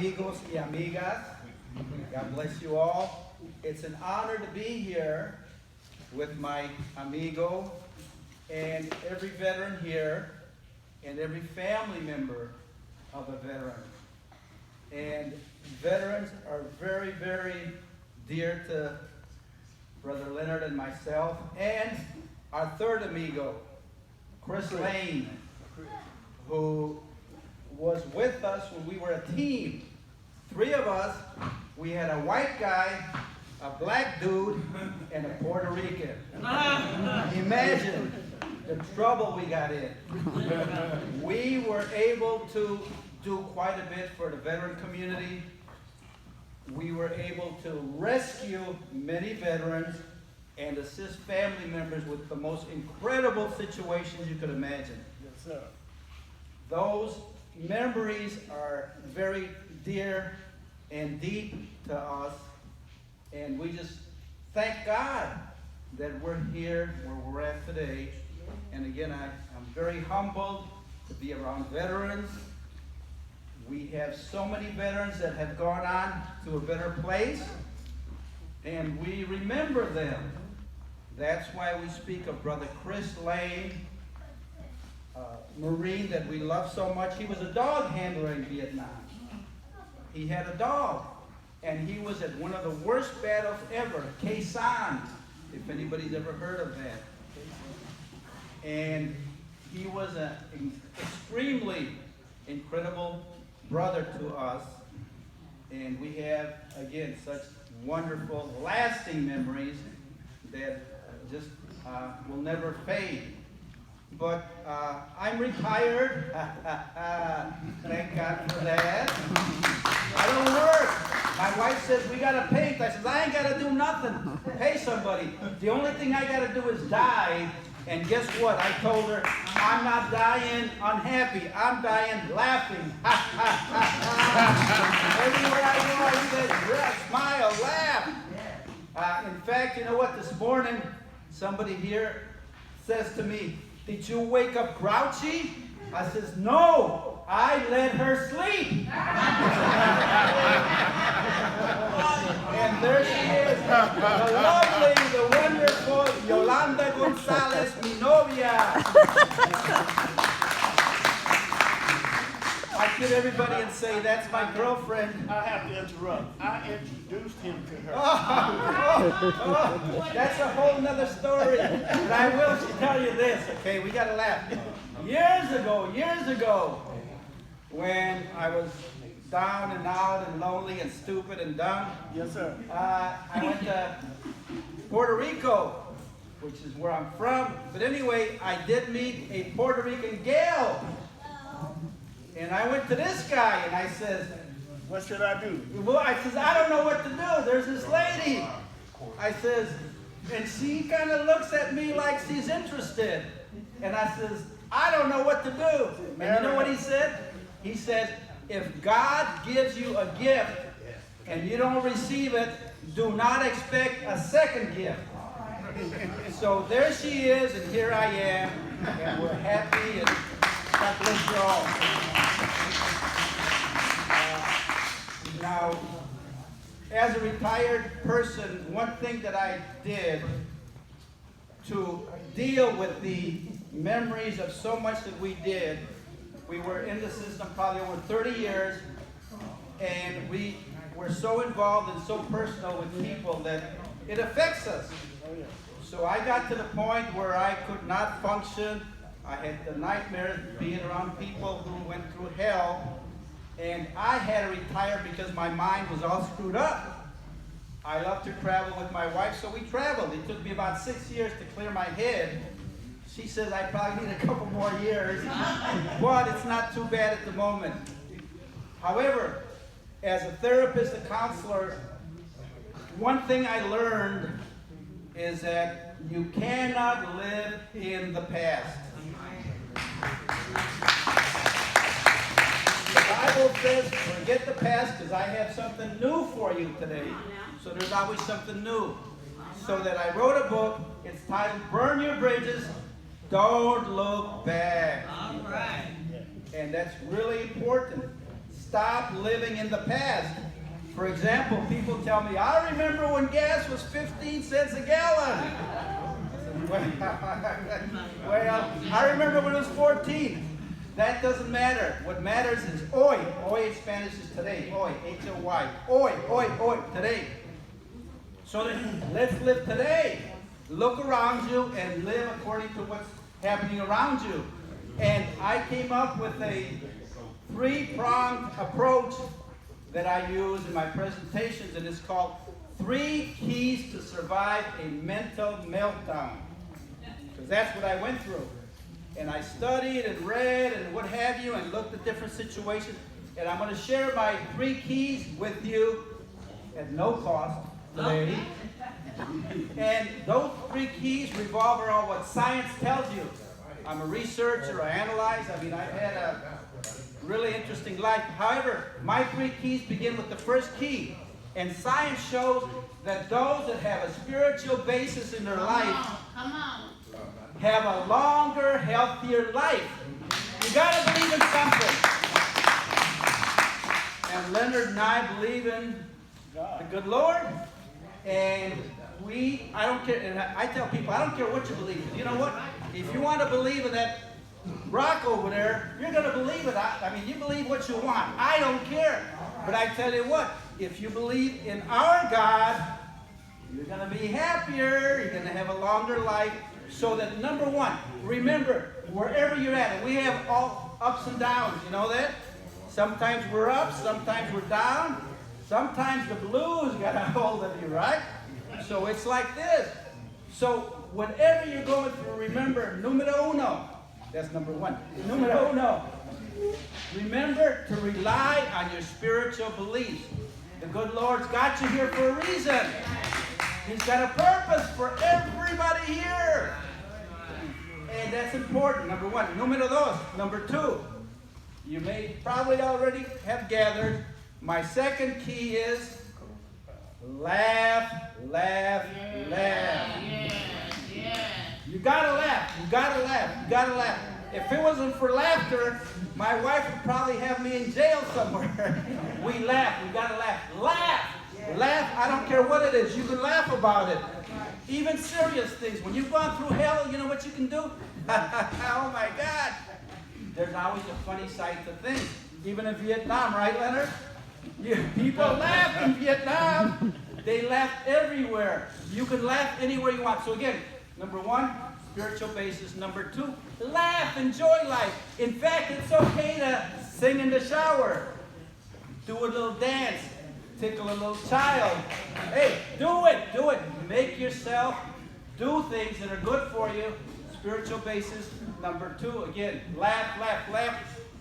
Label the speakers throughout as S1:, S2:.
S1: Amigos y amigas, God bless you all. It's an honor to be here with my amigo and every veteran here and every family member of a veteran. And veterans are very, very dear to Brother Leonard and myself, and our third amigo, Chris Lane, who was with us when we were a team. Three of us. We had a white guy, a black dude, and a Puerto Rican. Imagine the trouble we got in. We were able to do quite a bit for the veteran community. We were able to rescue many veterans and assist family members with the most incredible situations you could imagine.
S2: Yes, sir.
S1: Those memories are very dear and deep to us, and we just thank God that we're here where we're at today. And again, I'm very humbled to be around veterans. We have so many veterans that have gone on to a better place, and we remember them. That's why we speak of Brother Chris Lane, Marine that we love so much. He was a dog handler in Vietnam. He had a dog, and he was at one of the worst battles ever, Khe Sanh, if anybody's ever heard of that. And he was an extremely incredible brother to us, and we have, again, such wonderful, lasting memories that just will never fade. But I'm retired. Thank God for that. I don't work. My wife says, we got to paint. I says, I ain't got to do nothing. Pay somebody. The only thing I got to do is die. And guess what? I told her, I'm not dying unhappy. I'm dying laughing. Everywhere I go, I say, smile, laugh. In fact, you know what? This morning, somebody here says to me, did you wake up grouchy? I says, no, I let her sleep. And there she is, the lovely, the wonderful Yolanda Gonzales, mi novia. I kid everybody and say, that's my girlfriend.
S2: I have to interrupt. I introduced him to her.
S1: That's a whole nother story. But I will tell you this, okay? We got to laugh. Years ago, when I was down and out and lonely and stupid and dumb,
S2: Yes, sir.
S1: I went to Puerto Rico, which is where I'm from. But anyway, I did meet a Puerto Rican gal. And I went to this guy and I says,
S2: What should I do?
S1: well, I says, I don't know what to do. There's this lady. I says, and she kind of looks at me like she's interested. And I says, I don't know what to do. And you know what he said? He said, if God gives you a gift and you don't receive it, do not expect a second gift. So there she is, and here I am, and we're happy, and God bless you all. Now, as a retired person, one thing that I did to deal with the memories of so much that we did, we were in the system probably over 30 years, and we were so involved and so personal with people that it affects us. So I got to the point where I could not function. I had the nightmares being around people who went through hell, and I had to retire because my mind was all screwed up. I love to travel with my wife, so we traveled. It took me about 6 years to clear my head. She says I probably need a couple more years, but it's not too bad at the moment. However, as a therapist, a counselor, one thing I learned is that you cannot live in the past. The Bible says, forget the past because I have something new for you today. So there's always something new. So that I wrote a book. It's titled, Burn Your Bridges, Don't Look Back.
S3: All right.
S1: And that's really important. stop living in the past. For example, people tell me, I remember when gas was 15 cents a gallon. Well, I remember when it was 14. That doesn't matter. What matters is hoy. Hoy in Spanish is today. Hoy, H-O-Y. Hoy, hoy, hoy, today. So let's live today. Look around you and live according to what's happening around you. And I came up with a three-pronged approach that I use in my presentations, and it's called 3 Keys to Survive a Mental Meltdown. Because that's what I went through. And I studied and read and what have you and looked at different situations. And I'm going to share my 3 keys with you at no cost today. And those 3 keys revolve around what science tells you. I'm a researcher, I analyze. I mean, I've had a really interesting life. However, my 3 keys begin with the first key. And science shows that those that have a spiritual basis in their life have a longer, healthier life. You got to believe in something. And Leonard and I believe in the good Lord. And I don't care, and I tell people, I don't care what you believe in. You know what? If you want to believe in that rock over there, you're going to believe it. I mean, you believe what you want. I don't care. But I tell you what, if you believe in our God, you're going to be happier. You're going to have a longer life. So that, number one, remember, wherever you're at, and we have all ups and downs, you know that? Sometimes we're up, sometimes we're down. Sometimes the blues got a hold of you, right? So it's like this. So whatever you're going through, remember, numero uno. That's number one. Numero uno. Remember to rely on your spiritual beliefs. The good Lord's got you here for a reason. He's got a purpose for everybody here. And that's important, number one. Numero dos. Number two. You may probably already have gathered. My second key is laugh, laugh, laugh. You gotta laugh. You gotta laugh. You gotta laugh. If it wasn't for laughter, my wife would probably have me in jail somewhere. We laugh. We gotta laugh. Laugh. Laugh. I don't care what it is. You can laugh about it. Even serious things. When you've gone through hell, you know what you can do? Oh my God. There's always a funny side to things. Even in Vietnam, right, Leonard? People laugh in Vietnam. They laugh everywhere. You can laugh anywhere you want. So again, number one, spiritual basis. Number two, laugh, enjoy life. In fact, it's okay to sing in the shower. Do a little dance. Tickle a little child. Hey, do it, do it. Make yourself do things that are good for you. Spiritual basis. Number two, again, laugh, laugh, laugh.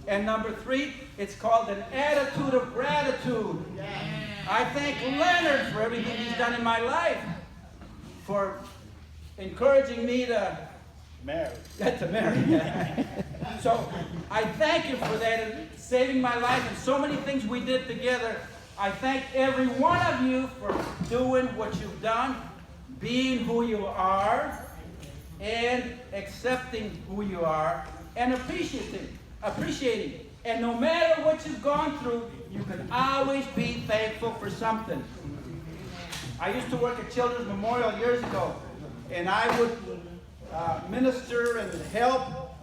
S1: And number three, it's called an attitude of gratitude. I thank Leonard for everything he's done in my life, for encouraging me to marry. So I thank you for that and saving my life and so many things we did together. I thank every one of you for doing what you've done, being who you are, and accepting who you are, and appreciating. And no matter what you've gone through, you can always be thankful for something. I used to work at Children's Memorial years ago, and I would minister and help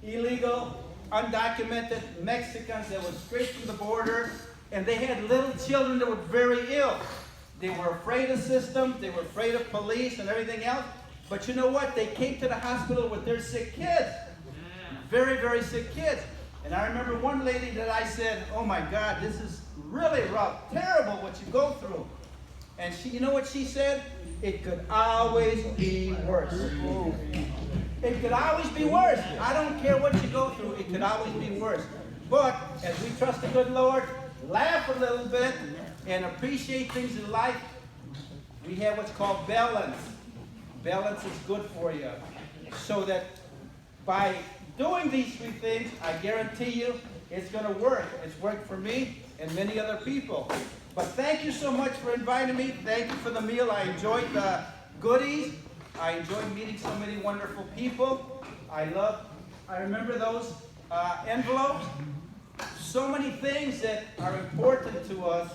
S1: illegal, undocumented Mexicans that were straight from the border, and they had little children that were very ill. They were afraid of systems, they were afraid of police and everything else. But you know what? They came to the hospital with their sick kids. Very, very sick kids. And I remember one lady that I said, oh my God, this is really rough, terrible what you go through. And she, you know what she said? It could always be worse. It could always be worse. I don't care what you go through, it could always be worse. But as we trust the good Lord, laugh a little bit and appreciate things in life, we have what's called balance. Balance is good for you. So that by doing these three things, I guarantee you it's going to work. It's worked for me and many other people. But thank you so much for inviting me. Thank you for the meal. I enjoyed the goodies. I enjoyed meeting so many wonderful people. I remember those envelopes. so many things that are important to us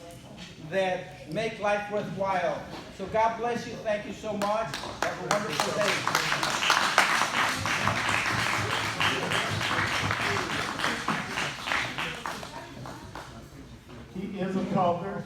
S1: that make life worthwhile. So God bless you. Thank you so much. Have a wonderful day.
S2: He is a talker.